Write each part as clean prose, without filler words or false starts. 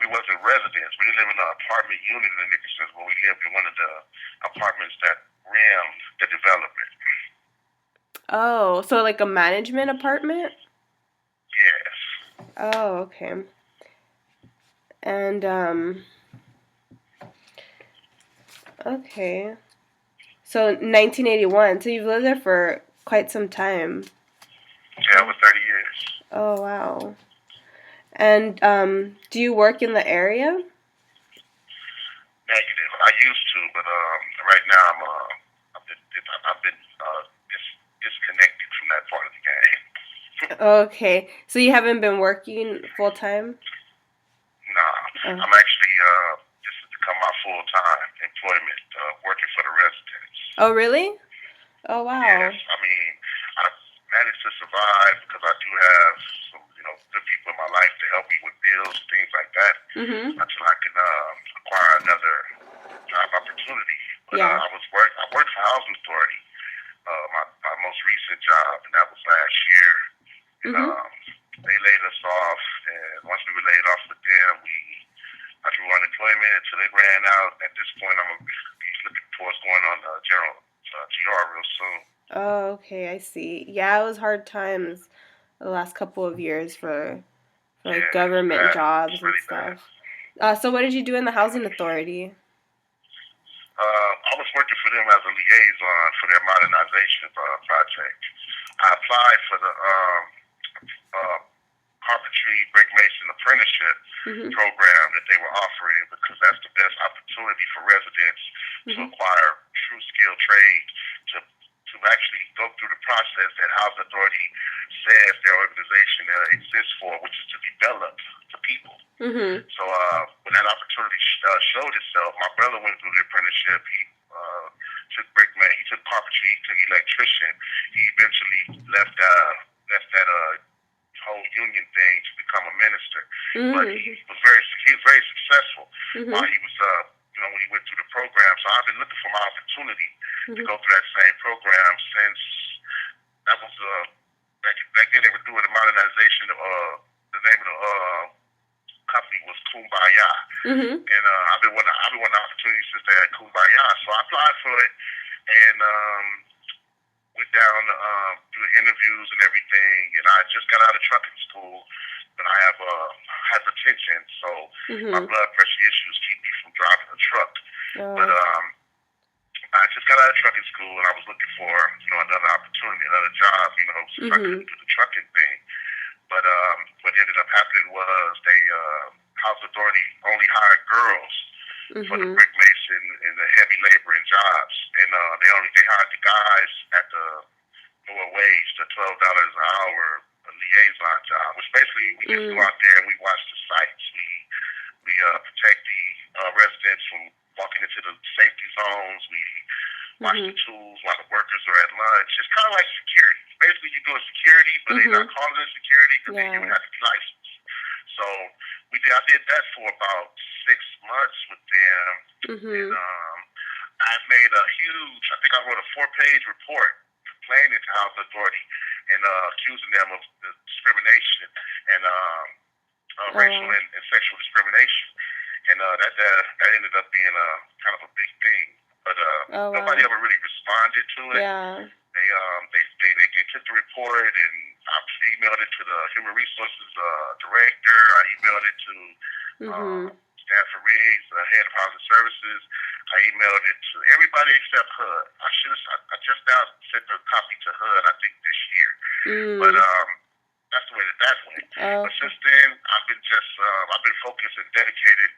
we wasn't residents. We didn't live in an apartment unit in Nicholson, but we lived in one of the apartments that rimmed the development. Oh, so like a management apartment? Yes. Oh, okay. And okay. So 1981. So you've lived there for quite some time. Yeah, over 30 years. Oh, wow. And do you work in the area? Negative. I used to, but right now I've been disconnected from that part of the game. Okay. So you haven't been working full time? Nah, Oh. I'm actually this has become my full time employment, working for the residents. Oh, really? Oh, wow. Yes, I mean I managed to survive because I do have some good people in my life to help me with bills and things like that Mhm. until I can acquire another job opportunity. But Yeah. I worked for Housing Authority, my most recent job, and that was last year. And Mhm. they laid us off, and once we were laid off with them, I drew unemployment until it ran out. At this point, I'm gonna be looking towards going on general GR real soon. Oh, okay, I see. Yeah, it was hard times the last couple of years for like Yeah, it's government bad. It's jobs and really bad. stuff. So what did you do in the housing authority? I was working for them as a liaison for their modernization project. I applied for the uh, carpentry brick mason apprenticeship Mhm. program that they were offering because that's the best opportunity for residents to Mhm. acquire true skill trade to actually go through the process that Housing Authority says their organization exists for, which is to develop the people. Mhm. So when that opportunity showed itself, my brother went through the apprenticeship. He took brickman, he took carpentry, he took electrician. He eventually left that whole union thing to become a minister. But Mhm. he was very successful while Mhm. he was when he went through the program. So I've been looking for my opportunity to Mhm. go through that same program since that was back then they were doing the modernization. The name of the company was Kumbaya, Mhm. and I've been wanting opportunities since they had Kumbaya. So I applied for it and went down through the interviews and everything. And I just got out of trucking school, but I have hypertension, so my Mhm. blood pressure issues keep me from driving a truck. But Oh. I just got out of trucking school and I was looking for another opportunity, another job, since I couldn't Mhm. do the trucking thing. But what ended up happening was they House Authority only hired girls for the Mhm. brick mason and the heavy laboring jobs, and they hired the guys at the lower wage, the $12 an hour liaison job, which basically we just go Mm. out there and we watch the sites. We protect the residents from walking into the safety zones. We watch the Mhm. tools while the workers are at lunch. It's kind of like security. Basically, you're doing security, but they're not Mhm. calling it security because you Yeah. would have to be licensed. So I did that for about 6 months with them, and Mhm. I made a huge. I think I wrote a 4-page report complaining to Housing Authority and accusing them of discrimination and Oh, racial wow. and sexual discrimination, and that ended up being kind of a big thing. But Oh, nobody wow. ever really responded to it. Yeah. They took the report and I emailed it to the human resources director. I emailed it to Mhm. Stanford Riggs, the head of housing services. I emailed it to everybody except HUD. I just now sent the copy to HUD. I think this year, but Mm. that's the way that went. Oh, But okay. since then, I've been focused and dedicated,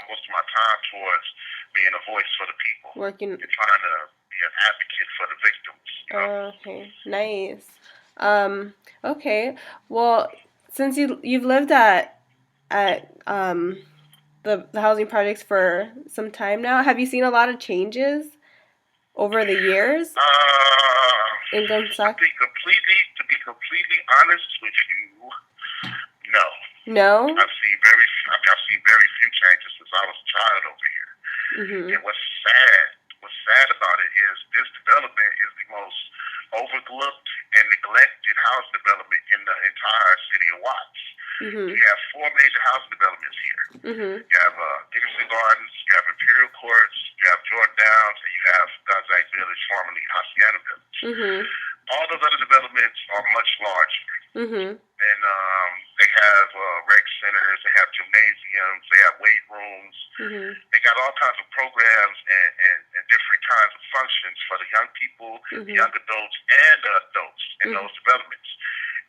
most of my time towards being a voice for the people Working. and trying to be an advocate for the victims. Okay. Nice. Okay. Well, since you've lived at the housing projects for some time now, have you seen a lot of changes over the years? Income suck? To be completely honest with you, no. No? I've seen very few changes since I was a child over here. Mhm. And what's sad what's sad about it is this development is the most overlooked and neglected housing development in the entire city of Watts. Mhm. You have four major housing developments here. Mhm. You have Dickinson Gardens, you have Imperial Courts, you have Jordan Downs, and you have Gonzaga Village, formerly Hacienda Village. Mhm. All those other developments are much larger. Mhm. And they have rec centers, they have gymnasiums, they have weight rooms. Mhm. They got all kinds of programs and different kinds of functions for the young people, Mhm. young adults, and the adults in those developments.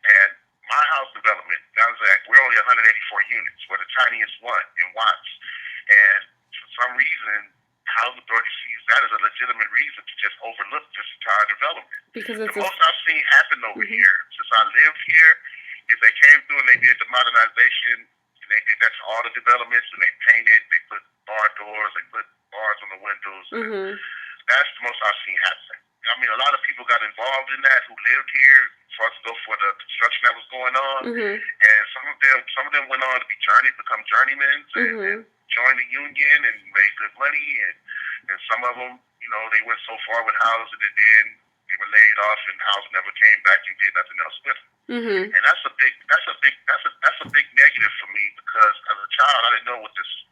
And my house development, Gonzaga, we're only 184 units. We're the tiniest one in Watts. And for some reason, Housing Authority sees that as a legitimate reason to just overlook this entire development. Because The it's most I've seen happen over Mhm. here since I lived here is they came through and they did the modernization, and they did that to all the developments, and they painted, they put bar doors, they put bars on the windows. Mhm. That's the most I've seen happen. I mean, a lot of people got involved in that who lived here for the construction that was going on, Mhm. and some of them went on to become journeymen and join the union and made good money, and some of them, you know, they went so far with housing and then they were laid off, and housing never came back and did nothing else with it. Mhm. And that's a big negative for me, because as a child I didn't know what this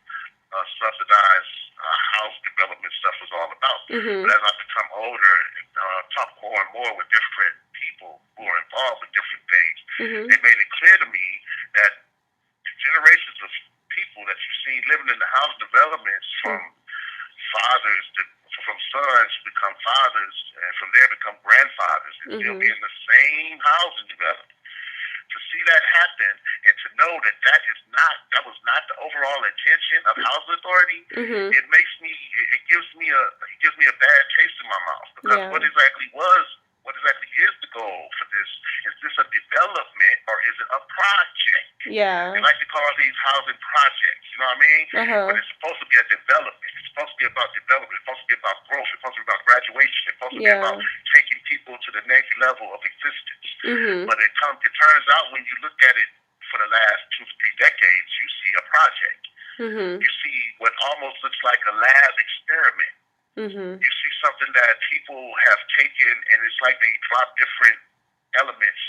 subsidized house development stuff was all about. Mhm. But as I become older and talk more and more with different people who are involved with different things, Mhm. it made it clear to me that the generations of people that you've seen living in the house developments, from fathers from sons to become fathers, and from there become grandfathers, and still be in the same housing development. To see that happen, and to know that that was not the overall intention of Housing Authority, Mhm. it gives me a bad taste in my mouth, because Yeah. what exactly is the goal for this? Is this a development, or is it a project? Yeah. They like to call these housing projects, you know what I mean? Uh-huh. But it's supposed to be a development. It's supposed to be about development. It's supposed to be about growth. It's supposed to be about graduation. It's supposed to be about taking people to the next level of existence. Mhm. But it turns out, when you look at it for the last 2 to 3 decades, you see a project. Mhm. You see what almost looks like a lab experiment. Mhm. You see something that people have taken, and it's like they drop different elements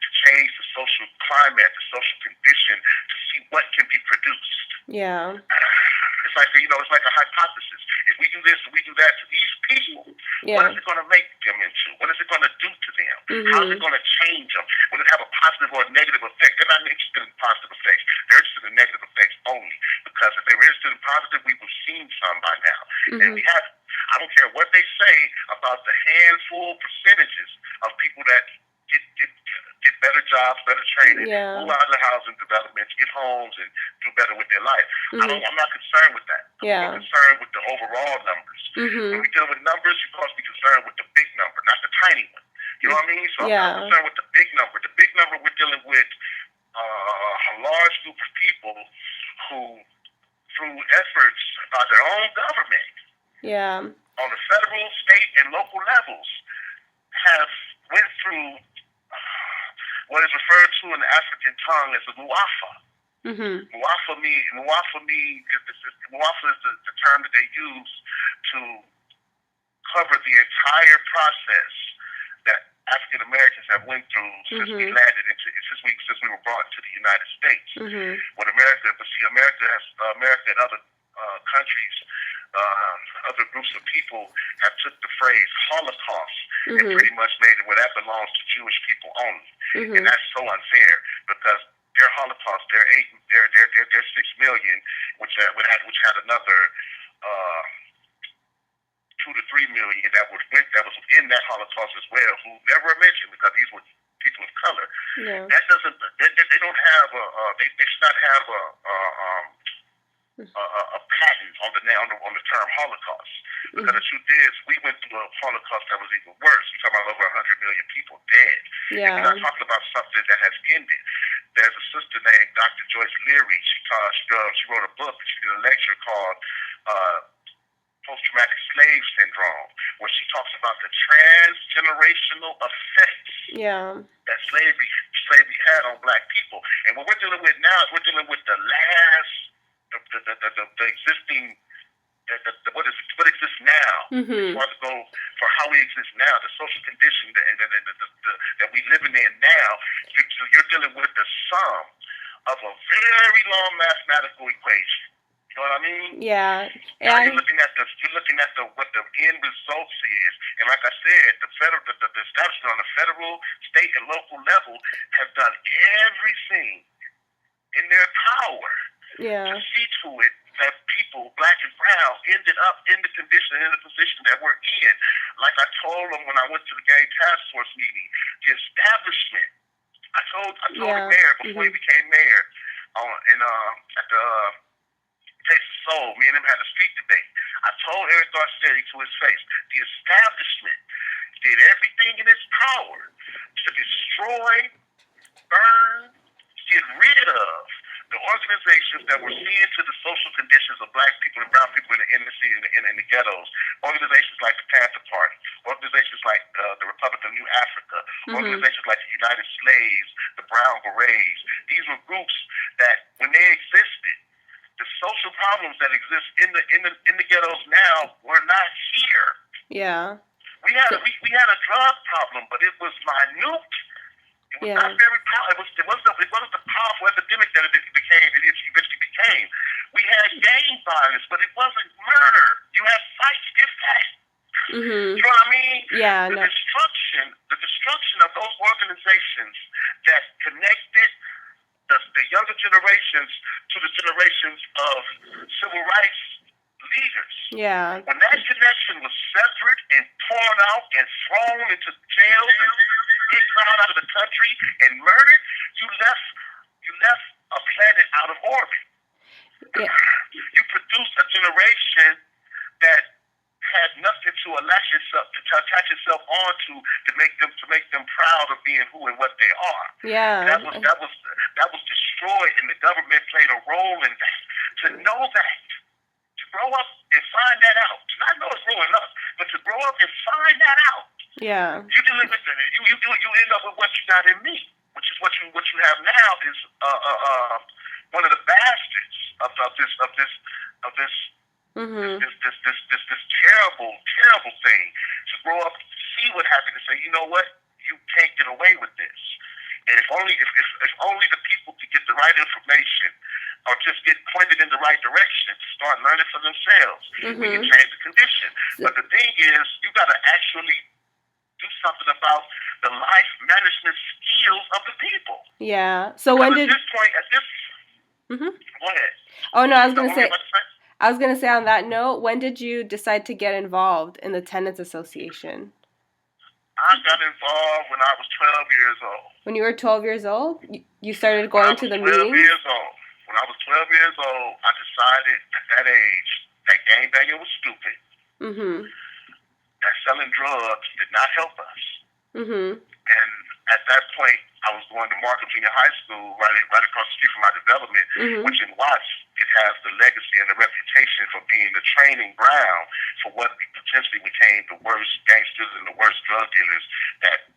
to change the social climate, the social condition, to see what can be produced. Yeah. It's like, it's like a hypothesis. If we do this and we do that to these people, what is it going to make them into? What is it going to do to them? How is it going to change them? Will it have a positive or a negative effect? They're not interested in positive effects. They're interested in negative effects only. Because if they were interested in positive, we would have seen some by now. And we haven't. I don't care what they say about the handful percentages of people that get better jobs, better training, move out of the housing developments, get homes, and do better with their life. I'm not concerned with that. I'm concerned with the overall numbers. When we're dealing with numbers, you're supposed to be concerned with the big number, not the tiny one. You know what I mean? So I'm concerned with the big number. The big number, we're dealing with a large group of people who, through efforts by their own government, on the federal, state, and local levels, have went through what is referred to in the African tongue as a muafa. Muafa is the term that they use to cover the entire process that African Americans have went through since we landed since we were brought to the United States. What America and other countries, other groups of people have took the phrase Holocaust and pretty much made it where that belongs to Jewish people only. And that's so unfair, because their Holocaust, their 6 million, which had another 2 to 3 million that was in that Holocaust as well, who never mentioned, because these were people of color. That doesn't. They don't have they should not have a patent on the term Holocaust, because the truth is, we went through a Holocaust that was even worse. We're talking about over 100 million people dead. And we're not talking about something that has ended. There's a sister named Dr. Joyce Leary. She wrote a book. She did a lecture called Post-Traumatic Slave Syndrome, where she talks about the transgenerational effects that slavery had on black people. And what we're dealing with now is we're dealing with the existing what exists now, as Mhm. far as go for how we exist now, the social condition that we living in now, you're dealing with the sum of a very long mathematical equation. You know what I mean? Yeah. Now you're looking at what the end results is, and like I said, the establishment on the federal, state, and local level have done everything in their power to Yeah. see to it that people, black and brown, ended up in the condition, in the position that we're in. Like I told them when I went to the gang task force meeting, the establishment. I told the mayor before he became mayor, at the Taste of Soul. Me and him had a street debate. I told Eric Garcetti to his face, the establishment did everything in its power to destroy, burn, get rid of the organizations that were seeing to the social conditions of black people and brown people in the inner city and in the ghettos. Organizations like the Panther Party, organizations like the Republic of New Africa, organizations like the United Slaves, the Brown Berets. These were groups that, when they existed, the social problems that exist in the ghettos now were not here. Yeah. We had a drug problem, but it was minute. It was not very powerful. It wasn't the powerful epidemic that it eventually became. We had gang violence, but it wasn't murder. You had fights, if that. You know what I mean? Yeah. The destruction of those organizations that connected the younger generations to the generations of civil rights leaders. Yeah. When that connection was severed and torn out and thrown into jails and exiled out of the country and murdered, you left a planet out of orbit. Yeah. You produced a generation that had nothing to attach itself onto to make them proud of being who and what they are. Yeah. That was destroyed, and the government played a role in that. To know that, to grow up and find that out, to not know it's growing up, but to grow up and find that out. Yeah. You end up with what you got in me, which is what you have now is one of the bastards of this. This terrible thing, to grow up, see what happened, and say, you know what, you can't get away with this. And if only the people could get the right information, or just get pointed in the right direction, to start learning for themselves, we can change the condition. But the thing is, you got to actually do something about the life management skills of the people. Yeah. So when did? Go ahead. Oh no, I was gonna say on that note, when did you decide to get involved in the Tenants Association? I got involved when I was 12 years old. When you were 12 years old, you started going to the meetings? When I was 12 years old, I decided at that age that gangbanging was stupid. That selling drugs did not help us. And at that point, I was going to Markham Junior High School, right across the street from my development, which in Watts, it has the legacy and the reputation for being the training ground for what potentially became the worst gangsters and the worst drug dealers that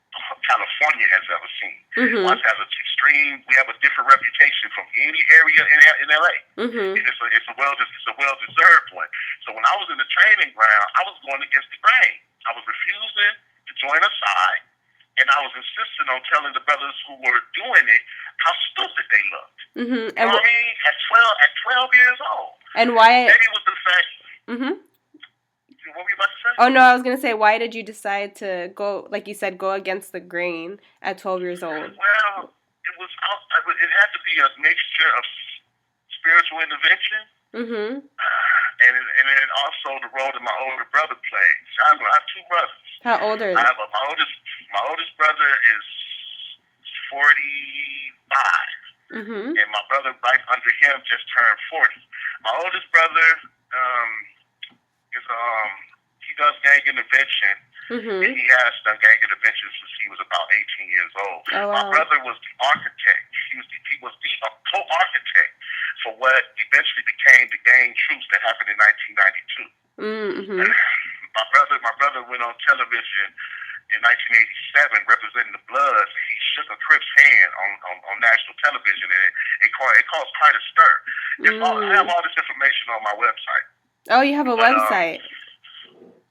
California has ever seen. Watts has we have a different reputation from any area in LA. It's a well-deserved one. So when I was in the training ground, I was going against the grain. I was refusing to join a side, and I was insisting on telling the brothers who were doing it how stupid they looked. You know what I mean? At 12 years old. And why? Maybe it was the fact. What were you about to say? Oh no, I was gonna say, why did you decide to go, like you said, go against the grain at 12 years old? Well, it had to be a mixture of spiritual intervention. And then also the role that my older brother played. So I have two brothers. How old are they? My oldest brother is 45. And my brother right under him just turned 40. My oldest brother he does gang intervention. And he has done gang intervention since he was about 18 years old. Oh, wow. My brother was the architect. He was the co-architect for what eventually became the gang truce that happened in 1992. My brother went on television in 1987 representing the Bloods. He shook a Crip's hand on national television, and it caused quite a stir. I have all this information on my website. Oh, you have a website.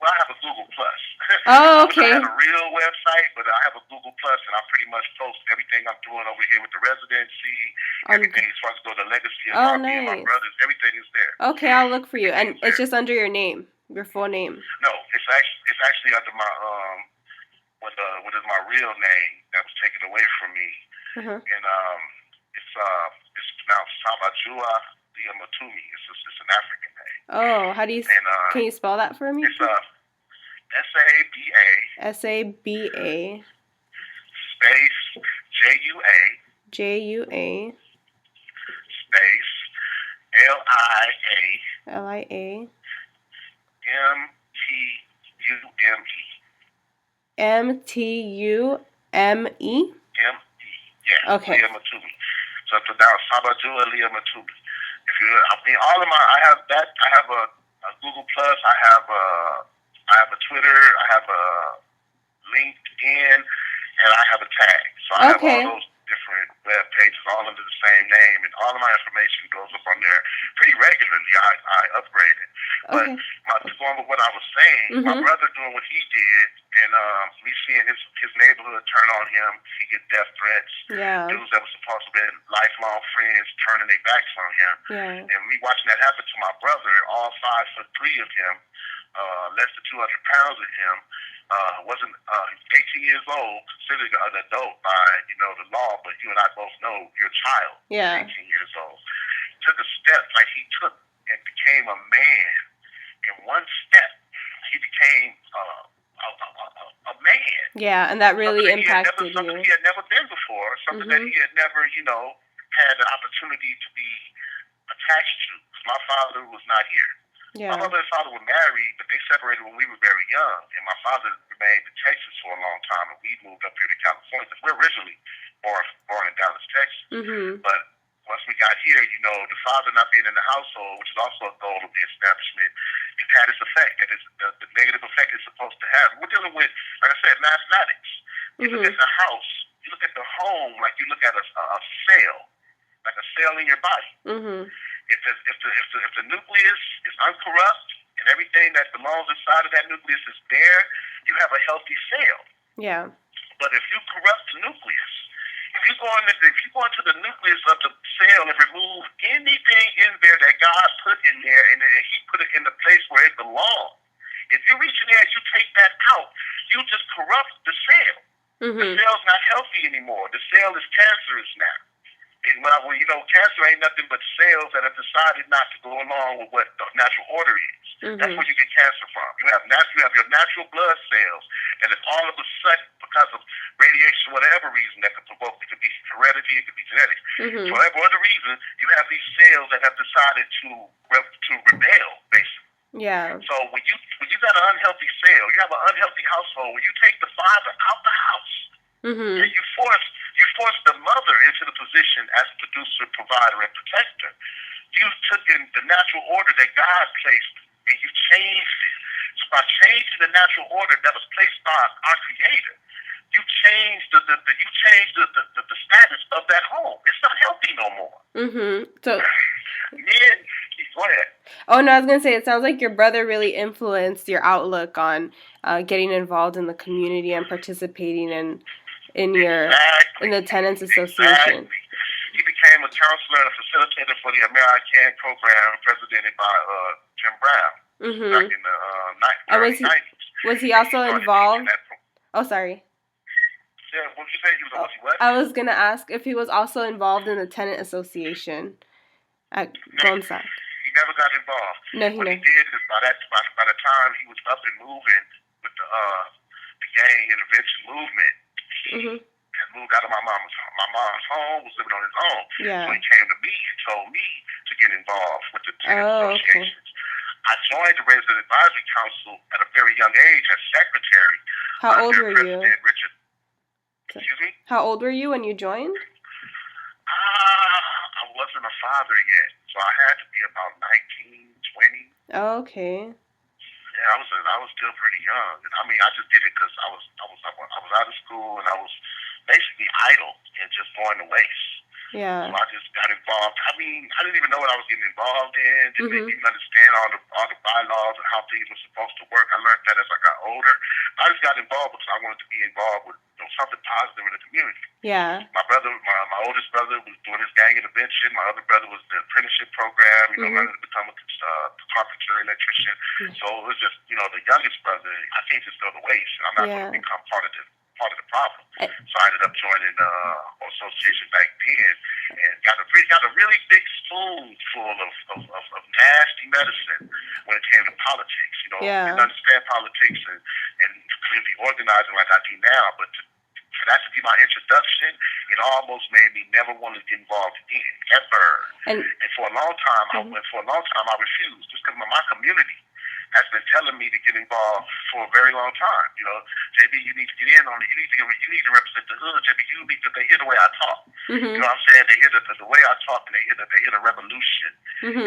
Well, I have a Google Plus. Oh, I wish I okay. had a real website, but I have a Google Plus, and I pretty much post everything I'm doing over here with the residency, On. everything as far as go the legacy of Oh, me and my nice. brothers. Everything is there. Okay, I'll look for you. Everything And is it's there. just under your name, your full name. No, it's actually under my what is my real name that was taken away from me, Uh-huh. and it's pronounced Sabajua Liamatumi. It's an African name. Oh, how do you? And Can you spell that for me? it's SABA SABA space JUA JUA space LIA LIA MTUME. MTUME. Yeah, Okay. Leah Matumi. So it's pronounced Sabajua Leah Matumi. If you, I mean, all of my, I have that. I have a Google Plus. I have a Twitter. I have a LinkedIn, and I have a tag. So I have Okay. all those different web pages, all under the same name, and all of my information goes up on there pretty regularly. I upgrade it. But going with what I was saying, my brother doing what he did, and me seeing his neighborhood turn on him, he get death threats. Yeah. Dudes that were supposed to be lifelong friends turning their backs on him. Yeah. And me watching that happen to my brother, all 5'3" of him, less than 200 pounds of him, wasn't 18 years old, considered an adult by the law, but you and I both know you're a child. Yeah. 18 years old. Took a step like he took and became a man. In one step, he became a man. Yeah, and that really impacted something you. he had never been before, something that he had never, had an opportunity to be attached to. My father was not here. Yeah. My mother and father were married, but they separated when we were very young. And my father remained in Texas for a long time, and we moved up here to California. We're originally born in Dallas, Texas. But once we got here, the father not being in the household, which is also a goal of the establishment, it had its effect. And it's the negative effect it's supposed to have. We're dealing with, like I said, mathematics. You look at the house, you look at the home like you look at a cell, like a cell in your body. If the nucleus is uncorrupt and everything that belongs inside of that nucleus is there, you have a healthy cell. Yeah. But if you corrupt the nucleus, if you go into the nucleus of the cell and remove anything in there that God put in there and He put it in the place where it belongs, if you reach in there and you take that out, you just corrupt the cell. The cell's not healthy anymore. The cell is cancerous now. And cancer ain't nothing but cells that have decided not to go along with what the natural order is. That's where you get cancer from. You have your natural blood cells, and if all of a sudden, because of radiation, whatever reason that could provoke, it could be heredity, it could be genetics. For whatever other reason, you have these cells that have decided to rebel, basically. Yeah. So when you got an unhealthy cell, you have an unhealthy household. When you take the father out the house, and you force the mother into the position as a producer, provider, and protector, you took in the natural order that God placed, and you changed it. So by changing the natural order that was placed by our Creator, you changed the status of that home. It's not healthy no more. So. Men, go ahead. Oh no, I was gonna say it sounds like your brother really influenced your outlook on getting involved in the community and participating in the Tenants Association. Exactly. He became a counselor and a facilitator for the American program presented by Jim Brown back in the early 90s. Was he also involved? Oh, sorry. Yeah, what did you say? Was he what? I was gonna ask if he was also involved in the Tenant Association at Goldman Sachs. He never got involved. No, he what never. he did is by the time he was up and moving with the gang intervention movement, he had moved out of my mom's home, was living on his own. Yeah. So he came to me and told me to get involved with the tenant associations. Okay. I joined the Resident Advisory Council at a very young age as secretary. How old were you? Richard. Excuse me? How old were you when you joined? I wasn't a father yet, so I had to be about 19, 20. Oh, okay. Yeah, I was still pretty young. I mean, I just did it because I was out of school and I was basically idle and just going to waste. Yeah. So I just got involved. I mean, I didn't even know what I was getting involved in. Didn't even understand all the bylaws and how things were supposed to work. I learned that as I got older. I just got involved because I wanted to be involved with something positive in the community. Yeah. My oldest brother was doing his gang intervention. My other brother was the apprenticeship program, learning to become a carpenter, electrician. So it was just, the youngest brother, I can't just go to waste. I'm not going to become part of the problem. So I ended up joining the association back then and got a really big spoonful of nasty medicine when it came to politics. Didn't understand politics and community organizing like I do now, but for that to be my introduction, it almost made me never want to get involved again, ever. And for a long time, I refused, just because my community has been telling me to get involved for a very long time. JB, you need to get in on it. You need to represent the hood. JB, they hear the way I talk. You know what I'm saying? They hear the way I talk, and they hear the revolution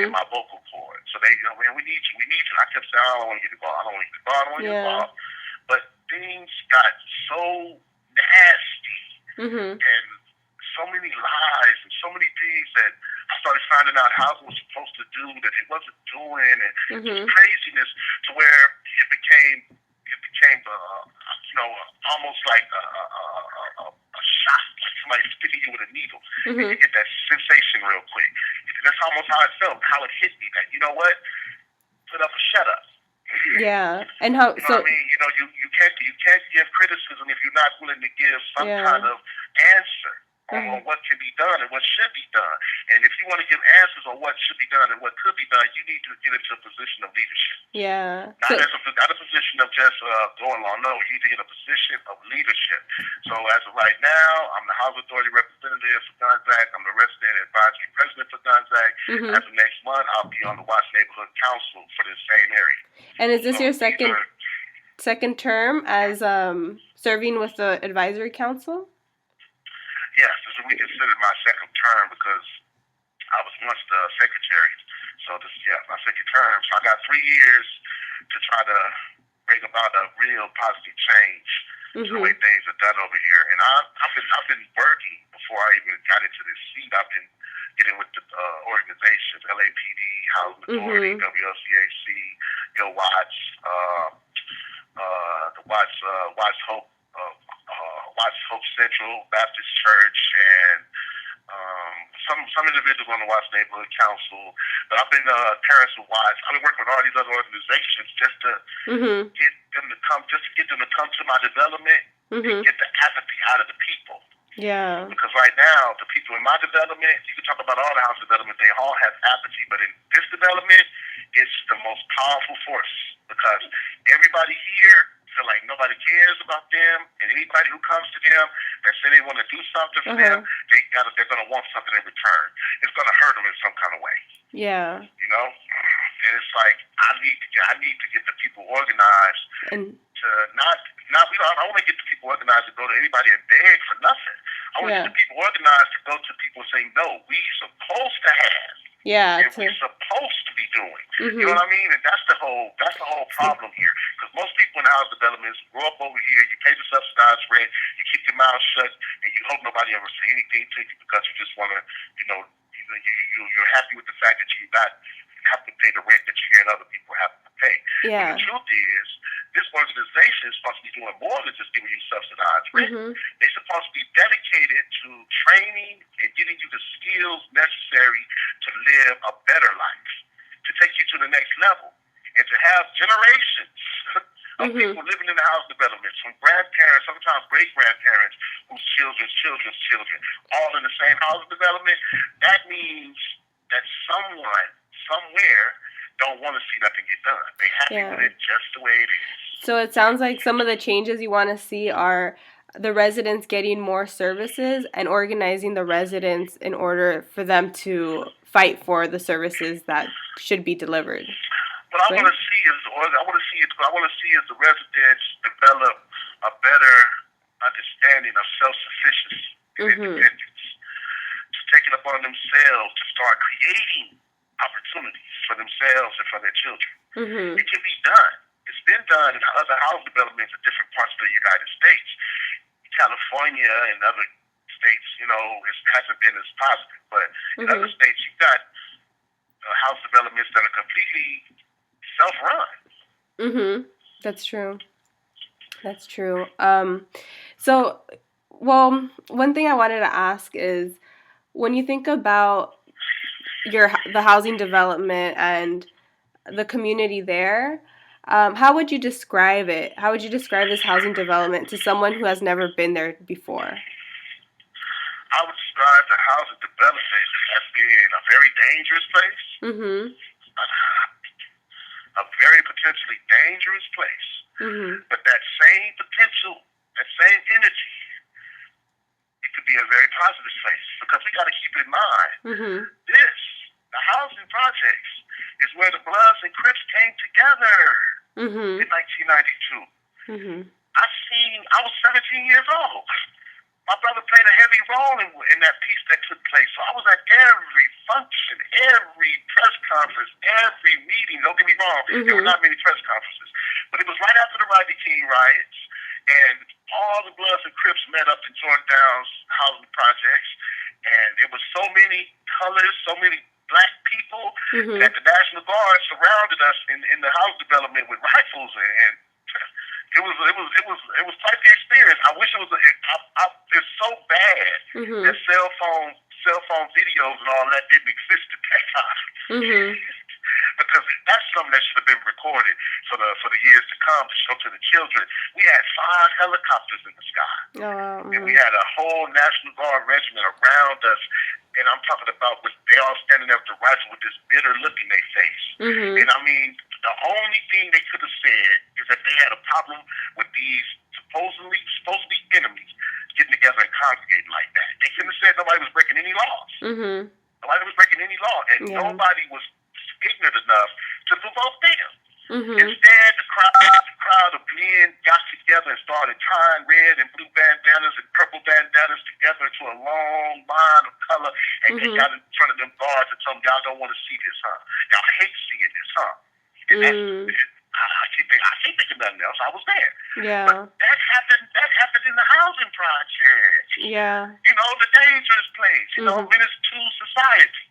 in my vocal cord. So they, man, we need you. And I kept saying, I don't want to get involved. I don't want to get involved. But things got so nasty and so many lies and so many things that I started finding out how it was supposed to do that it wasn't doing, and just craziness to where it became almost like a shot, like somebody sticking you with a needle, and you get that sensation real quick. That's almost how it felt, how it hit me. That put up or shut up. Yeah, and how? You know what I mean? You can't give criticism if you're not willing to give some kind of answer on what can be done and what should be done. And if you want to give answers on what should be done and what could be done, you need to get into a position of leadership. Yeah. Not a position of just going along. No, you need to get a position of leadership. So as of right now, I'm the Housing Authority representative for Gonzaga. I'm the resident advisory president for Gonzaga. As of next month, I'll be on the Watts Neighborhood Council for this same area. And is this your second term as serving with the advisory council? Yes, this will be considered my second term because I was once the secretary. So this is my second term. So I got 3 years to try to bring about a real positive change to the way things are done over here. And I've been working before I even got into this seat. I've been getting with the organizations, LAPD, Housing Authority, WLCAC, Watts, the Watts Hope Central Baptist Church, and some individuals on the Watts Neighborhood Council. But I've been parents of Watts. I've been working with all these other organizations just to get them to come to my development and get the apathy out of the people. Yeah. Because right now, the people in my development, you can talk about all the house development, they all have apathy. But in this development, it's the most powerful force because everybody here feel like nobody cares about them, and anybody who comes to them that say they want to do something for them, they're going to want something in return. It's going to hurt them in some kind of way. Yeah. And it's like I need to get the people organized and to not I want to get the people organized to go to anybody and beg for nothing. I want to get the people organized to go to people and say, no, we supposed to have. Yeah, and we're supposed to be doing. You know what I mean? And that's the whole problem here. Because most people in the house developments grow up over here, you pay the subsidized rent, you keep your mouth shut, and you hope nobody ever say anything to you because you just want to, you're happy with the fact that you not have to pay the rent that you hear other people have to pay. Yeah. But the truth is, this organization is supposed to be doing more than just giving you subsidized rent. They're supposed to be dedicated to training and getting you the skills necessary to live a better life, to take you to the next level, and to have generations of people living in the house developments, from grandparents, sometimes great-grandparents, whose children's children, all in the same house development. That means that someone, somewhere, don't want to see nothing get done. They happy with it just the way it is. So it sounds like some of the changes you want to see are the residents getting more services and organizing the residents in order for them to fight for the services that should be delivered. What I want to see is the residents develop a better understanding of self-sufficiency and independence, to take it upon themselves to start creating opportunities for themselves and for their children. It can be done. It's been done in other house developments in different parts of the United States. California and other states, it hasn't been as positive. But in other states, you got house developments that are completely self-run. That's true. That's true. So, well, one thing I wanted to ask is, when you think about the housing development and the community there, how would you describe it? How would you describe this housing development to someone who has never been there before? I would describe the housing development as being a very dangerous place. A very potentially dangerous place. But that same potential, that same energy, it could be a very positive place, because we got to keep in mind the housing projects is where the Bloods and Crips came together in 1992. I was 17 years old. My brother played a heavy role in that piece that took place. So I was at every function, every press conference, every meeting. Don't get me wrong, there were not many press conferences. But it was right after the Rodney King riots, and all the Bloods and Crips met up in Jordan's housing projects, and there was so many colors, so many black people that the National Guard surrounded us in the house development with rifles, and it was quite the experience. I wish it was. It's so bad that cell phone videos and all that didn't exist at that time. Because that's something that should have been recorded for the years to come, to show to the children. We had 5 helicopters in the sky, and we had a whole National Guard regiment around us. And I'm talking about they all standing there with the rifle with this bitter look in their face. And I mean, the only thing they could have said is that they had a problem with these supposedly enemies getting together and congregating like that. They couldn't have said nobody was breaking any laws. Nobody was breaking any law, and nobody was ignorant enough to provoke them. Instead, the crowd of men got together and started tying red and blue bandanas and purple bandanas together to a long line of color, and they got in front of them guards and told them, y'all don't want to see this, huh? Y'all hate seeing this, huh? And I can't think of nothing else. I was there. But that happened in the housing project. The dangerous place, Menace to Society.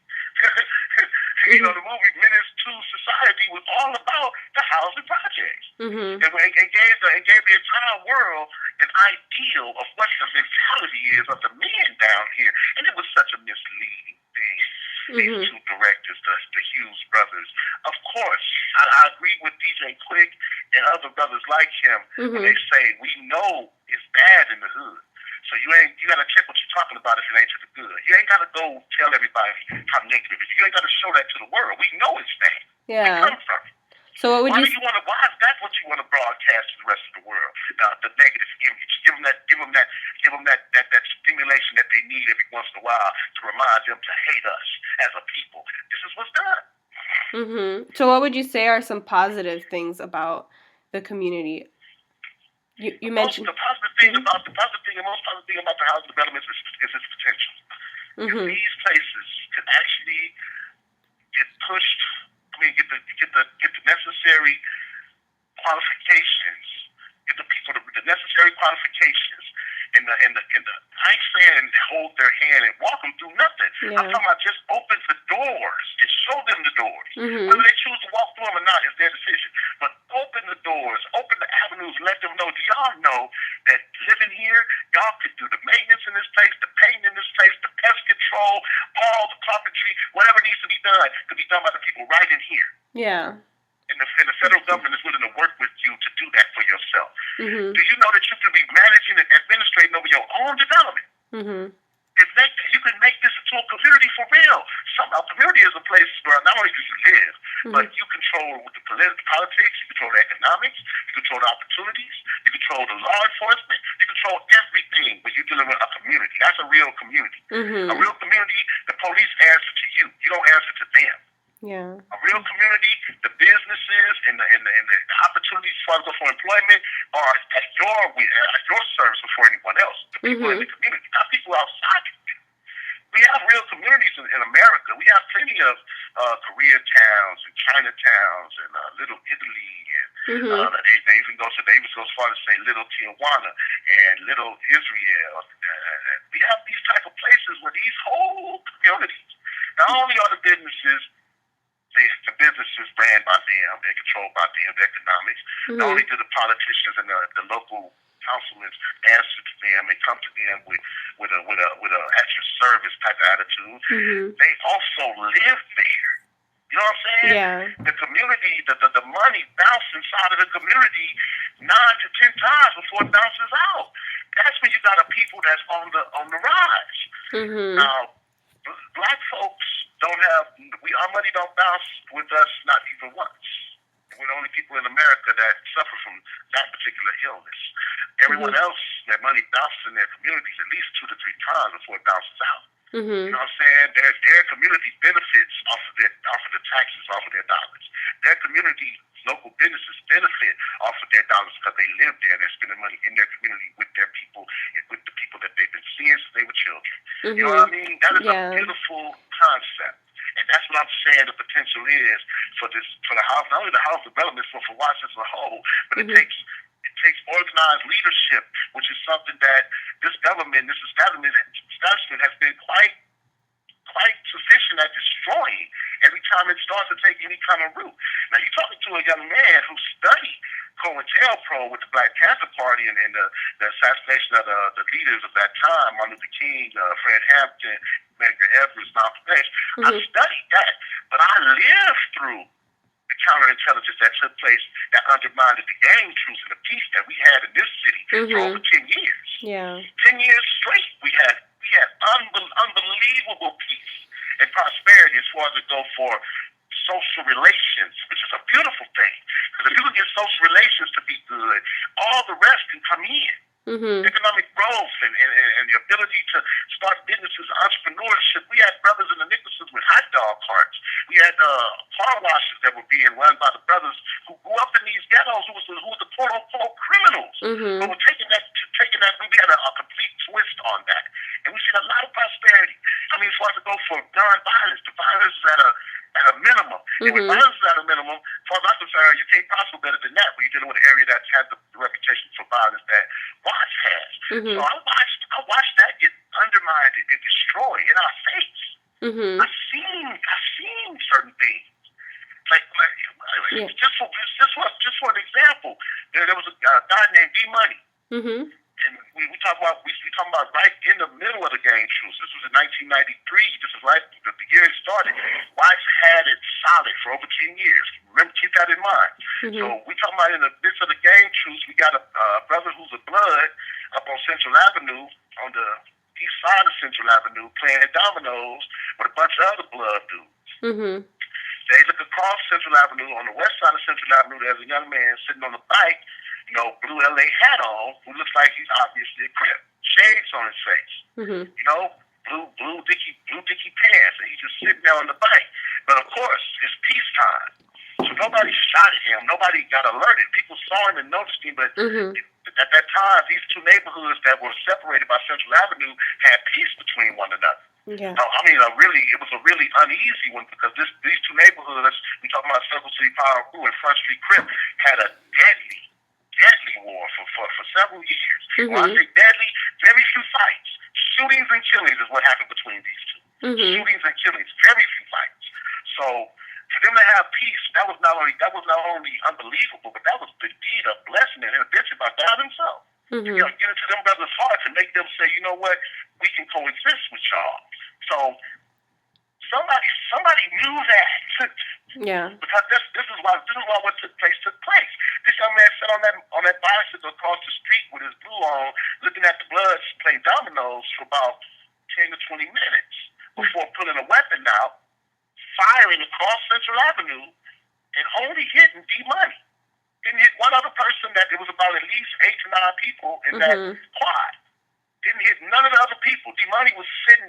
The movie Menace to Society was all about the housing projects. And gave the entire world an ideal of what the mentality is of the men down here. And it was such a misleading thing. These 2 directors, the Hughes brothers. Of course, I agree with DJ Quick and other brothers like him when they say, we know it's bad in the hood. So you gotta check what you're talking about if it ain't to the good. You ain't gotta go tell everybody how negative it is. You ain't gotta show that to the world. We know it's bad. We come from it. So what would why is that what you want to broadcast to the rest of the world? The negative image. Give them that stimulation that they need every once in a while to remind them to hate us as a people. This is what's done. So what would you say are some positive things about the community? You mentioned the most positive thing about the housing development is its potential. If these places could actually get pushed, get the necessary qualifications, get the people the necessary qualifications, and the I ain't saying hold their hand and walk them through nothing. I'm talking about just open the doors and show them the doors. Whether they choose to walk through them or not is their decision. But open the doors, open the avenues, let them know. Do y'all know that living here, y'all could do the maintenance in this place, the painting in this place, the pest control, all the carpentry, whatever needs to be done could be done by the people right in here. And the federal government is willing to work with you to do that for yourself. Do you know that you can be managing and administrating over your own development? You can make this into a community for real. A community is a place where not only do you live, but you control the politics, you control the economics, you control the opportunities, you control the law enforcement, you control everything when you're dealing with a community. That's a real community. A real community, the police answer to you. You don't answer to them. A real community, the businesses and the opportunities for employment are at your service before anyone else. The people in the community, not people outside the community. We have real communities in America. We have plenty of Koreatowns and Chinatowns and Little Italy, and they even go so far to say Little Tijuana and Little Israel. we have these type of places where these whole communities, not only are the businesses ran by them, they're controlled by them, the economics. Not only do the politicians and the local councilmen answer to them and come to them with a at your service type of attitude, they also live there. You know what I'm saying? Yeah. The community, the money bounces inside of the community 9 to 10 times before it bounces out. That's when you got a people that's on the rise. Now, black folks don't have our money don't bounce with us not even once. We're the only people in America that suffer from that particular illness. Everyone else, their money bounces in their communities at least 2 to 3 times before it bounces out. You know what I'm saying? Their community benefits off of the taxes, off of their dollars. Their community, local businesses benefit off of their dollars because they live there and they're spending money in their community with their people and with the people that they've been seeing since they were children. You know what I mean? That is a beautiful concept. And that's what I'm saying the potential is for the house, not only the house development, but for Washington as a whole, but it takes organized leadership, which is something that this establishment has been quite sufficient at destroying every time it starts to take any kind of root. Now, you're talking to a young man who studied Cointelpro with the Black Panther Party and the assassination of the leaders of that time, Martin Luther King, Fred Hampton, Medgar Evers, Malcolm X. I studied that, but I lived through the counterintelligence that took place that undermined the gang truce and the peace that we had in this city for over 10 years. 10 years straight, we had unbelievable peace and prosperity as far as it go for social relations, which is a beautiful thing. Because if you can get social relations to be good, all the rest can come in. Economic growth and the ability to start businesses, entrepreneurship. We had brothers in the Nicholsons with hot dog carts. We had car washes that were being run by the brothers who grew up in these ghettos, who were the quote unquote criminals. But we're taking that. We had a complete twist on that, and we've seen a lot of prosperity. I mean, as far as to go for gun violence, the violence is at a minimum. And when violence is at a minimum, as far as I'm concerned, you can't possibly better than that when you're dealing with an area that's had the reputation for violence that Watts has. So I watched that get undermined and destroyed in our face. I've seen certain things. Just for an example, there was a guy named D Money. And we talking about right in the middle of the gang truce. This was in 1993. This is right the year it started. Watts had it solid for over 10 years. Remember, keep that in mind. So we talking about in the midst of the gang truce, we got a brother who's a blood up on Central Avenue, on the east side of Central Avenue, playing dominoes with a bunch of other blood dudes. They look across Central Avenue. On the west side of Central Avenue, there's a young man sitting on a bike, blue LA hat on, who looks like he's obviously a Crip. Shades on his face. Blue dicky pants, and he's just sitting there on the bike. But of course, it's peacetime. So nobody shot at him. Nobody got alerted. People saw him and noticed him, but at that time, these two neighborhoods that were separated by Central Avenue had peace between one another. I mean, it was a really uneasy one because these two neighborhoods, we talking about Circle City Power Crew and Front Street Crip, had a deadly war for several years. When I say deadly, very few fights. Shootings and killings is what happened between these two. Shootings and killings, very few fights. So for them to have peace, that was not only unbelievable, but that was indeed a blessing and a benefit by God Himself. Get into them brothers' hearts and make them say, you know what, we can coexist with y'all. So somebody knew that. Because this is why what took place. This young man sat on that bicycle across the street with his blue on, looking at the blood, playing dominoes for about 10 to 20 minutes before pulling a weapon out, firing across Central Avenue, and only hitting D Money. Didn't hit one other person. That it was about at least 8 to 9 people in that quad. Didn't hit none of the other people. D Money was sitting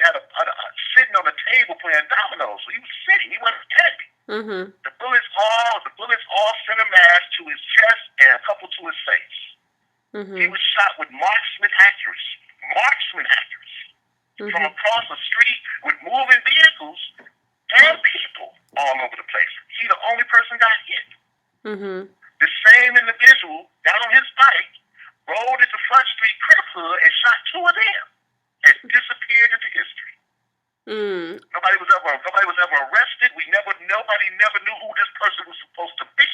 sitting on a table playing dominoes. So he was sitting. He wasn't heavy. The bullets all center mass to his chest and a couple to his face. He was shot with marksman accuracy. From across the street with moving vehicles and people all over the place. He the only person got hit. The same individual got on his bike, rolled into Front Street Crip Hood and shot 2 of them. And this Mm. Nobody was ever arrested. Nobody never knew who this person was supposed to be.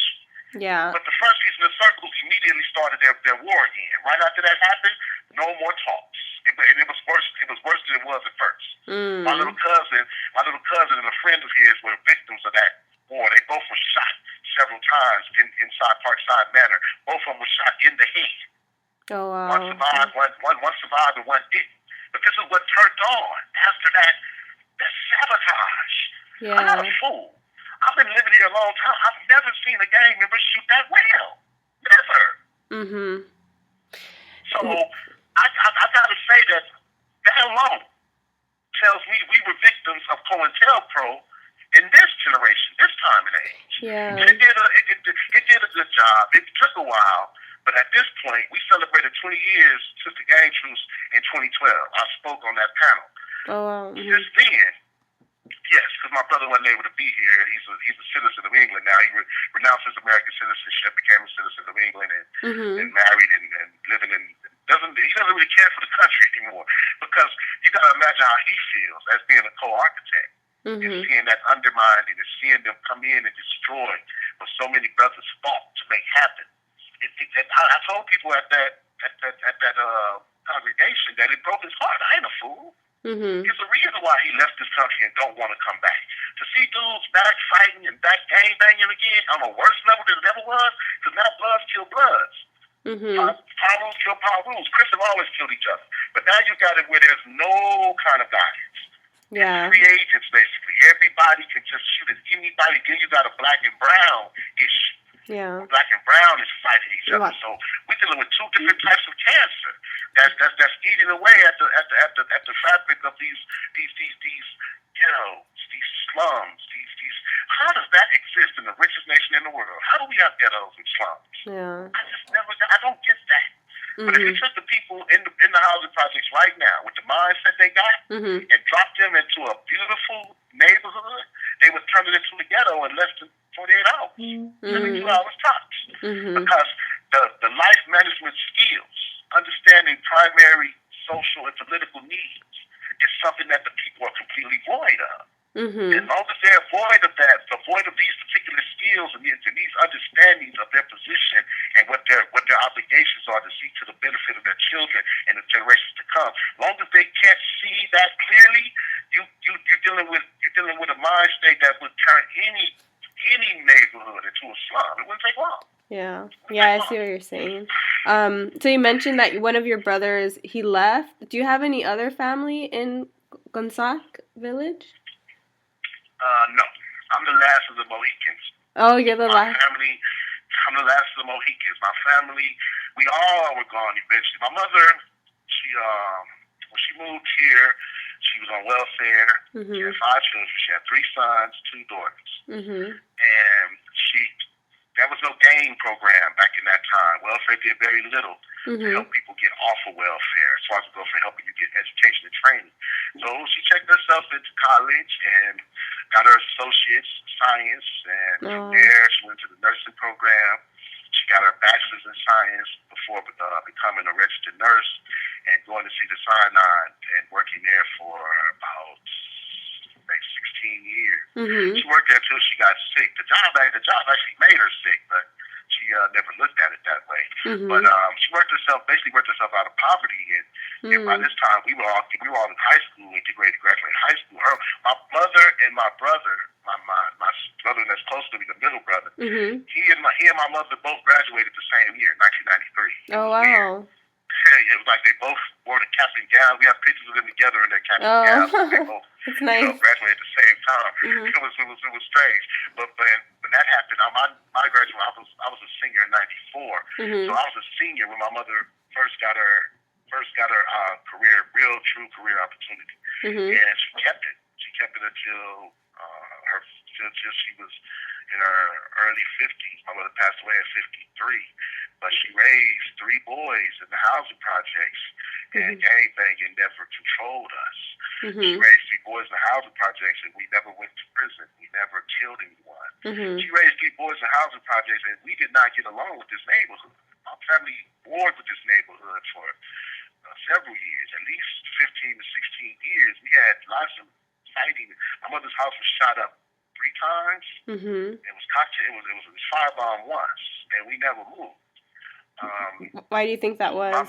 Yeah. But the first piece of the circles immediately started their war again. Right after that happened, no more talks. And it was worse. It was worse than it was at first. Mm. My little cousin, and a friend of his were victims of that war. They both were shot several times inside Parkside Manor. Both of them were shot in the head. Oh wow. One survived, one survived, and one didn't. But this is what turned on after that sabotage. Yeah. I'm not a fool. I've been living here a long time. I've never seen a gang member shoot that well. Never. Mhm. So I gotta say that alone tells me we were victims of Cointelpro in this generation, this time and age. Yeah. And it did a good job. It took a while, but at this point, we celebrated 20 years since the gang truce in 2012. I spoke on that panel. Oh wow. Mm-hmm. Since then, yes, because my brother wasn't able to be here. He's a citizen of England now. He renounced his American citizenship, became a citizen of England, and married and living in. He doesn't really care for the country anymore, because you got to imagine how he feels as being a co-architect and seeing that undermined and seeing them come in and destroy what so many brothers fought to make happen. I told people at that congregation that it broke his heart. I ain't a fool. Mm-hmm. It's the reason why he left this country and don't want to come back. To see dudes back fighting and back gang banging again on a worse level than it ever was, because now bloods kill bloods. Mm-hmm. Power rules kill power rules. Christians always killed each other. But now you got it where there's no kind of guidance. Yeah. Free agents, basically. Everybody can just shoot at anybody. Then you got a black and brown issue. Yeah. Black and brown is fighting each other. What? So we're dealing with two different types of cancer that's eating away at the fabric of these ghettos, these slums, these. How does that exist in the richest nation in the world? How do we have ghettos and slums? Yeah. I don't get that. But if you took the people in the housing projects right now with the mindset they got and dropped them into a beautiful neighborhood, they would turn it into a ghetto in less than 48 hours, 72 hours tops. Because the life management skills, understanding primary social and political needs, is something that the people are completely void of. As long as they're void of that, void of these particular skills and these understandings of their position and what their obligations are to see to the benefit of their children and the generations to come. As long as they can't see that clearly, you're dealing with a mind state that would turn any neighborhood into a slum. It wouldn't take long. Yeah. Yeah, I see what you're saying. So you mentioned that one of your brothers, he left. Do you have any other family in Gonzac village? No. I'm the last of the Mohicans. Oh, you're the last. I'm the last of the Mohicans. My family, we all were gone eventually. My mother, when she moved here, she was on welfare. She had 5 children. She had 3 sons, 2 daughters. And there was no game program back in that time. Welfare did very little to help people get off of welfare, as far as welfare helping you get education and training. So she checked herself into college and got her associate's in science, and from there she went to the nursing program. She got her bachelor's in science before becoming a registered nurse and going to see the Sinai and working there for about 16 years. She worked there until she got sick. The job actually made her sick, but she never looked at it that way. But she basically worked herself out of poverty, and by this time we were all in high school, integrated, graduated high school. My mother and my brother, my brother that's close to me, the middle brother, he and my mother both graduated the same year, 1993. Oh wow. Weird. It was like they both wore the cap and gown. We have pictures of them together in their cap and gowns. They both graduated at the same time. It was strange. But when that happened, my graduation, I was a senior in '94. So I was a senior when my mother first got her true career opportunity, and she kept it. She kept it until she was in her early 50s. My mother passed away at 53. But she raised 3 boys in the housing projects, and gangbanging never controlled us. She raised 3 boys in the housing projects, and we never went to prison. We never killed anyone. She raised 3 boys in housing projects, and we did not get along with this neighborhood. My family warred with this neighborhood for several years, at least 15 to 16 years. We had lots of fighting. My mother's house was shot up 3 times. Mhm. It was cocktail. It was firebomb once, and we never moved. Why do you think that was? My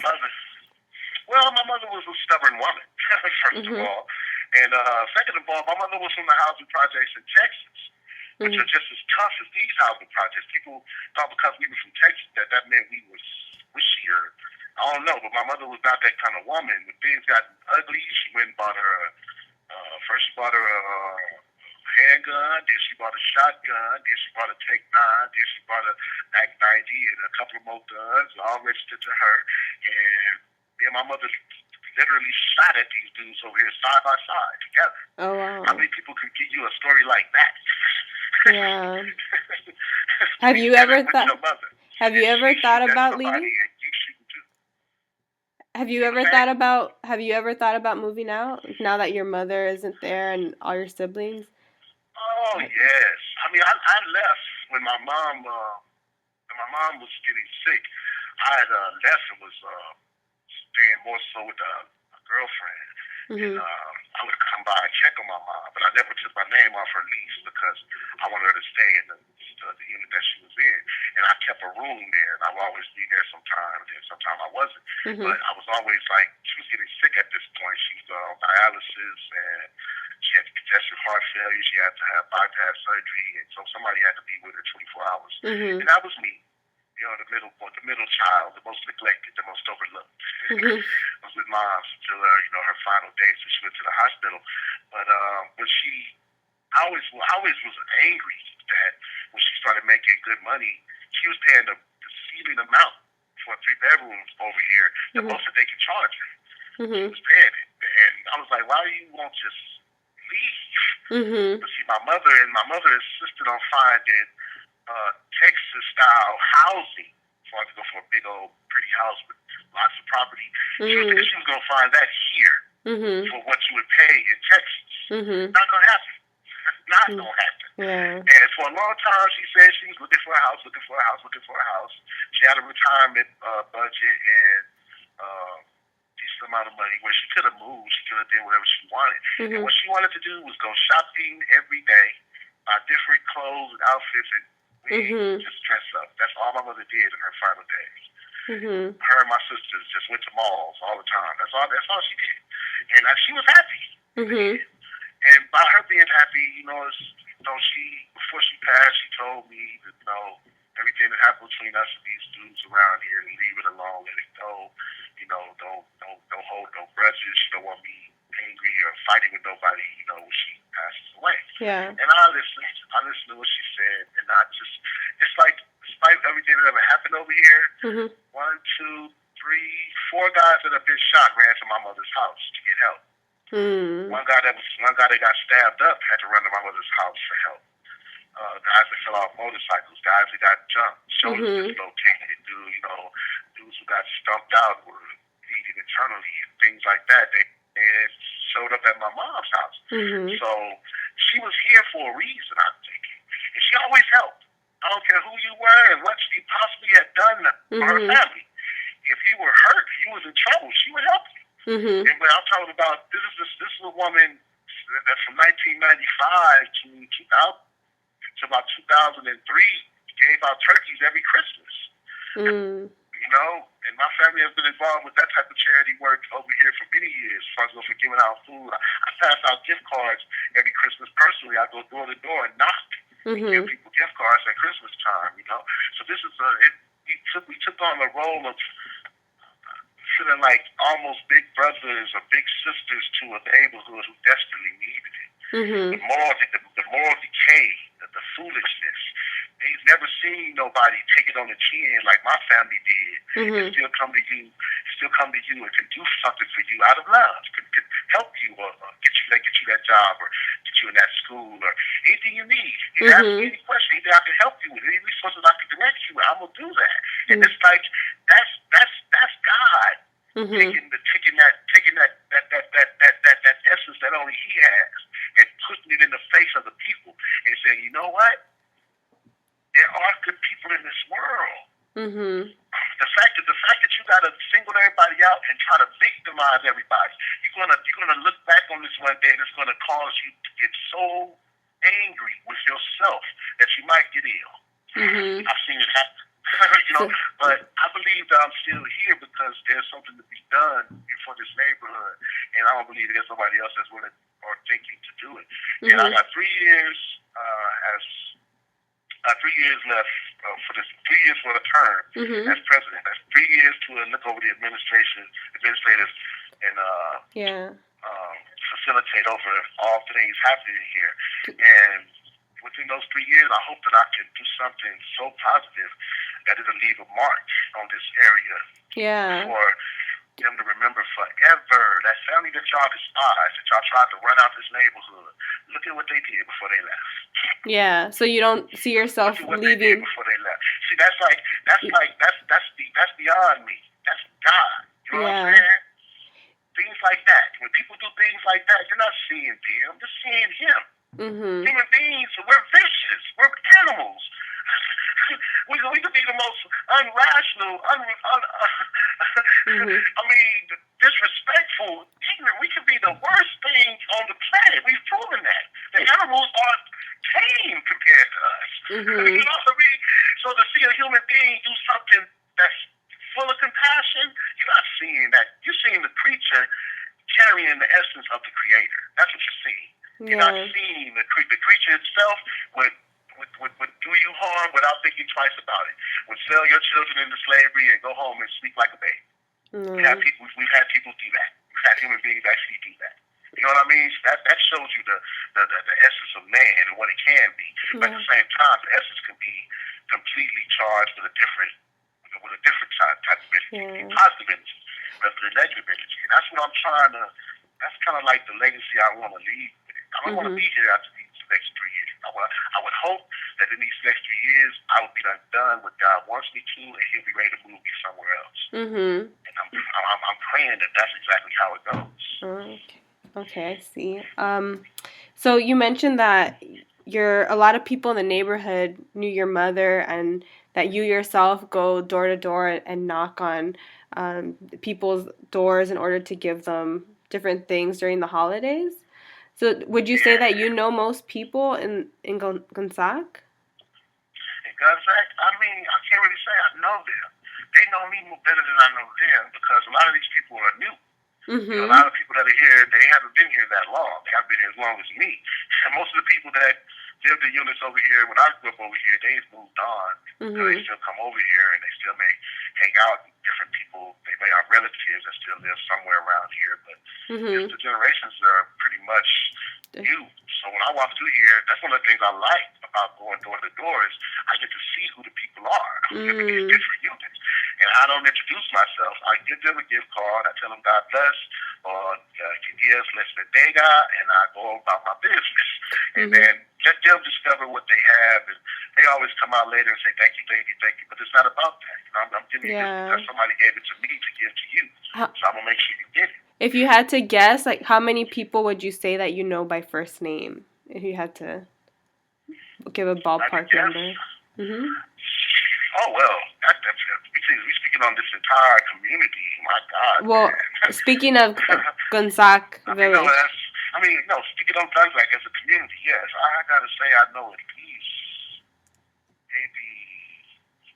mother was a stubborn woman, first of all, and second of all, my mother was from the housing projects in Texas, which are just as tough as these housing projects. People thought because we were from Texas that meant we was squishier. I don't know, but my mother was not that kind of woman. When things got ugly, she went and bought her. First, she bought her a handgun. Then she bought a shotgun. Then she bought a Take 9. Then she bought a Mac 90 and a couple of more guns, all registered to her. And me and my mother literally shot at these dudes over here side by side together. Oh wow! How many people could give you a story like that? Yeah. Have you ever thought? Have you ever thought about leaving? Have you ever thought about moving out now that your mother isn't there and all your siblings? Oh yes. I mean, I left when my mom was getting sick. I had left and was staying more so with a girlfriend. And I would come by and check on my mom, but I never took my name off her lease because I wanted her to stay in the unit that she was in. And I kept a room there, and I would always be there sometimes, and sometimes I wasn't. But I was always like, she was getting sick at this point. She was on dialysis, and she had congestive heart failure. She had to have bypass surgery, and so somebody had to be with her 24 hours. And that was me. You know, the middle child, the most neglected, the most overlooked. I was with mom until her final days when she went to the hospital. But I always was angry that when she started making good money, she was paying the ceiling amount for 3 bedrooms over here, the most that they could charge her. She was paying it, and I was like, why do you won't just leave? But see, my mother insisted on finding Texas-style housing. So I could go for a big old pretty house with lots of property. She was going to find that here for what you would pay in Texas. Not going to happen. Not going to happen. Yeah. And for a long time, she said she was looking for a house. She had a retirement budget and decent amount of money where she could have moved. She could have did whatever she wanted. And what she wanted to do was go shopping every day, buy different clothes and outfits, and just dress up. That's all my mother did in her final days. Her and my sisters just went to malls all the time. That's all she did. And she was happy. And by her being happy, before she passed, she told me that, everything that happened between us and these dudes around here, leave it alone, let it go. Don't hold no grudges. She don't want me angry or fighting with nobody, when she passes away. Yeah. And I listened to what she said, and it's like, despite everything that ever happened over here, 1, 2, 3, 4 guys that have been shot ran to my mother's house to get help. One guy that got stabbed up had to run to my mother's house for help. Guys that fell off motorcycles, guys that got jumped, shoulders dislocated, dudes who got stumped out were bleeding internally and things like that. They showed up at my mom's house. So she was here for a reason, I'm thinking. And she always helped. I don't care who you were and what she possibly had done for her family. If you were hurt, you was in trouble, she would help you. And when I'm talking about, this is a woman that from 1995 to about 2003 gave out turkeys every Christmas. And my family has been involved with that type of charity work over here for many years. Responsible for giving out food. I pass out gift cards every Christmas personally. I go door to door and knock and give people gift cards at Christmas time. So this is we took on the role of feeling like almost big brothers or big sisters to a neighborhood who desperately needed it. The moral decay, the foolishness. They've never seen nobody take it on the chin like my family did, and still come to you and can do something for you out of love, can help you or get you that job or get you in that school or anything you need. You ask me any question, anything I can help you with, any resources I can direct you with, I'm gonna do that. And it's like that's God taking that essence that only He has and putting it in the face of the people and saying, you know what? There are good people in this world. The fact that you gotta single everybody out and try to victimize everybody, you're gonna look back on this one day and it's gonna cause you to get so angry with yourself that you might get ill. Mm-hmm. I've seen it happen. But I believe that I'm still here because there's something to be done for this neighborhood, and I don't believe there's somebody else that's willing or thinking to do it. And I got 3 years as 3 years left for this 3 years for a term as president. That's 3 years to look over the administrative, and facilitate over all things happening here. And within those 3 years, I hope that I can do something so positive that it'll leave a mark on this area. Yeah. For them to remember forever. That family that y'all despised, that y'all tried to run out this neighborhood. Look at what they did before they left. Yeah. So you don't see yourself Look at what leaving they did before they left. See, that's beyond me. That's God. You know what I'm saying? Things like that. When people do things like that, you're not seeing them. You're seeing Him. Human beings, we're vicious. We're animals. We could be the most unrational, disrespectful, ignorant. We could be the worst thing on the planet. We've proven that. The animals are tame compared to us. You know what I mean? So to see a human being do something that's full of compassion, you're not seeing that. You're seeing the creature carrying the essence of the Creator. That's what you're seeing. You're not seeing the creature itself would do you harm without thinking twice about it. Would sell your children into slavery and go home and sleep like a baby. We've had people do that. We've had human beings actually do that. You know what I mean? That shows you the essence of man and what it can be. But at the same time, the essence can be completely charged with a different type of energy, positive energy, rather than negative energy. And that's what I'm trying to. That's kind of like the legacy I want to leave. I don't want to be here after these next 3 years. I would hope that in these next 3 years, I would be done what God wants me to, and He'll be ready to move me somewhere else. And I'm praying that that's exactly how it goes. Okay, I see. So you mentioned that a lot of people in the neighborhood knew your mother, and that you yourself go door to door and knock on people's doors in order to give them different things during the holidays. So would you say that you know most people in Gonzac? In Gonzac? I mean, I can't really say I know them. They know me better than I know them because a lot of these people are new. You know, a lot of people that are here, they haven't been here that long. They haven't been here as long as me. And most of the people that lived in units over here when I grew up over here, they've moved on. They still come over here and they still may hang out with different people. They may have relatives that still live somewhere around here, but the generations are pretty much new. So when I walk through here, that's one of the things I like about going door to door is I get to see who the people are, who live in these different units. And I don't introduce myself. I give them a gift card. I tell them God bless or que Dios les bendiga, and I go about my business. And then let them discover what they have. And they always come out later and say, thank you, thank you, thank you. But it's not about that. You know, I'm giving you because somebody gave it to me to give to you. So I'm going to make sure you get it. If you had to guess, like, how many people would you say that you know by first name? If you had to give a ballpark number. Oh, well, we're speaking on this entire community. My God. Well, speaking of Gonzac Village. Speaking of Gonzac as a community, yes. I got to say I know at least maybe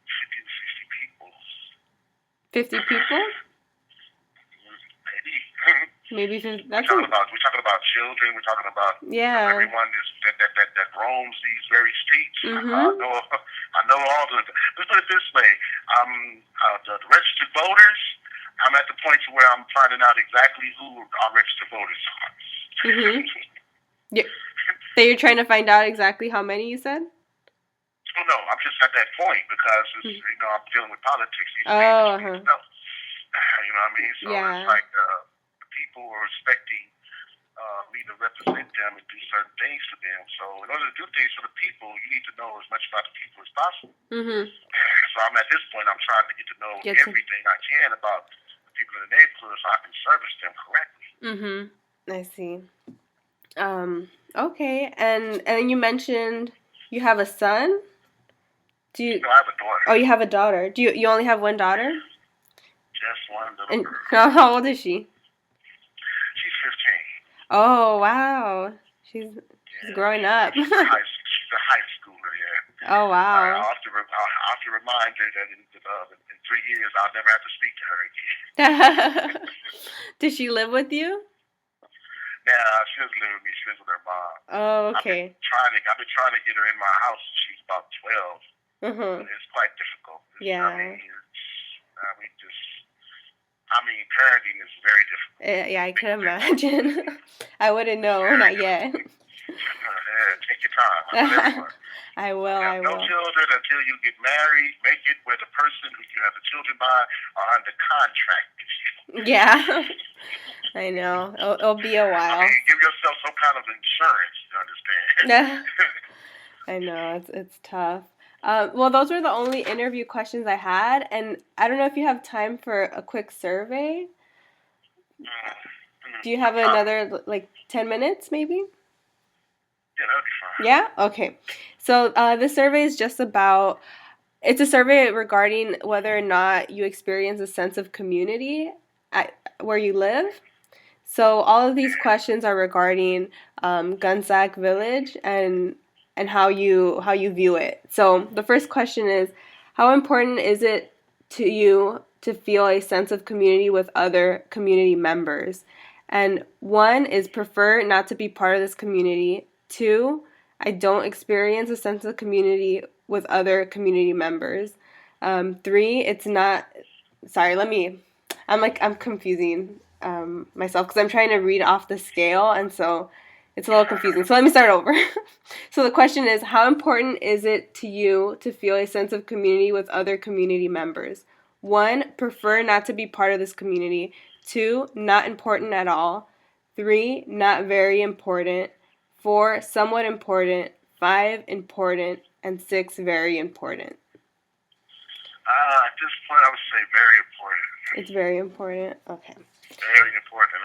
50 to 60 people. 50 people? Maybe. We're talking about children. We're talking about everyone that roams these very streets. I know all the. Let's put it this way: the registered voters. I'm at the point to where I'm finding out exactly who our registered voters are. So you're trying to find out exactly how many you said? Oh no, I'm just at that point because I'm dealing with politics. These things, you know what I mean? So it's like. People are expecting me to represent them and do certain things for them. So in order to do things for the people, you need to know as much about the people as possible. So I'm at this point, I'm trying to get to know everything I can about the people in the neighborhood so I can service them correctly. I see. Okay, and you mentioned you have a son. Do you? No, I have a daughter. Oh, you have a daughter. Do you only have one daughter? Just one little And girl. how old is she? She's 15. Oh, wow. She's Yeah. growing up. She's a high schooler, yeah. Oh, I wow. have to remind her that in 3 years I'll never have to speak to her again. Does she live with you? Nah, she doesn't live with me. She lives with her mom. Oh, okay. I've been trying to get her in my house since she's about 12. Uh-huh. It's quite difficult. Yeah. Parenting is very difficult. Yeah, I can imagine. I wouldn't know, not yet. Take your time. I will. No children until you get married. Make it where the person who you have the children by are under contract with you. Yeah. I know. It'll be a while. Give yourself some kind of insurance, you understand? I know, it's tough. Well, those were the only interview questions I had, and I don't know if you have time for a quick survey. Do you have another, 10 minutes, maybe? Yeah, that'll be fine. Yeah? Okay. So this survey is just about, it's a survey regarding whether or not you experience a sense of community at where you live. So all of these questions are regarding Gunsack Village and how you view it. So the first question is, how important is it to you to feel a sense of community with other community members? And 1 is prefer not to be part of this community. 2, I don't experience a sense of community with other community members. 3, it's not. Sorry, I'm confusing myself because I'm trying to read off the scale, and so it's a little confusing. So let me start over. So the question is, how important is it to you to feel a sense of community with other community members? 1, prefer not to be part of this community. 2, not important at all. 3, not very important. 4, somewhat important. 5, important. And 6, very important. At this point, I would say very important. It's very important? Okay. Very important.